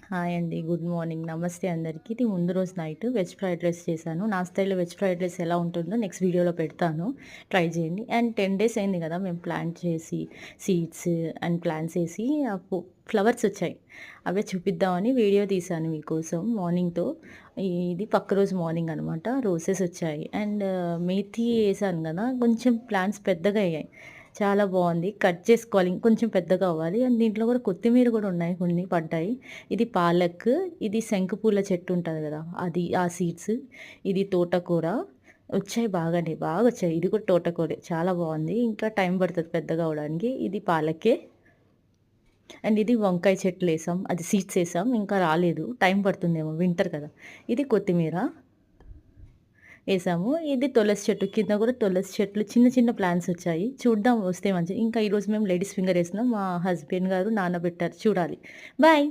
Hi అండి. Good morning. నమస్తే అందరికీ. ఇది ముందు రోజు నైట్ వెజ్ ఫ్రైడ్ రైస్ చేశాను. నా స్టైల్‌లో వెజ్ ఫ్రైడ్ రైస్ ఎలా ఉంటుందో నెక్స్ట్ వీడియోలో పెడతాను. ట్రై చేయండి. అండ్ 10 డేస్ అయింది కదా! మేము ప్లాంట్ చేసి seeds and plants AC flowers వచ్చాయి. అవే చూపిద్దామని వీడియో తీశాను మీకోసం మార్నింగ్‌తో. ఇది పక్క రోజు మార్నింగ్ అనమాట. రోసెస్ వచ్చాయి. అండ్ మేథి ఏసాను కదా! కొంచెం ప్లాంట్స్ పెద్దగా అయ్యాయి. చాలా బావుంది. కట్ చేసుకోవాలి. ఇంకొంచెం పెద్దగా అవ్వాలి. అండ్ దీంట్లో కూడా కొత్తిమీర కూడా ఉన్నాయి. కొన్ని పడ్డాయి. ఇది పాలక్, ఇది శంకుపూల చెట్టు ఉంటది గదా! అది ఆ సీడ్స్. ఇది తోటకూర. వచ్చాయి బాగానే, బాగొచ్చాయి. ఇది కూడా తోటకూరే. చాలా బావుంది. ఇంకా టైం పడతది పెద్దగా అవ్వడానికి. ఇది పాలకే. అండ్ ఇది వంకాయ చెట్లేసాం. అది సీడ్స్ ఏసాం. ఇంకా రాలేదు. టైం పడుతుందేమో వింటర్ కదా! ఇది కొత్తిమీర ఏసాము. ఇది తులసి చెట్టు. కింద కూడా తులసి చెట్లు చిన్న చిన్న ప్లాంట్స్ వచ్చాయి. చూద్దాం వస్తే మంచిది. ఇంకా ఈరోజు మేము లేడీస్ ఫింగర్ ఏసినాం. మా హస్బెండ్ గారు నానబెట్టారు. చూడాలి. బాయ్.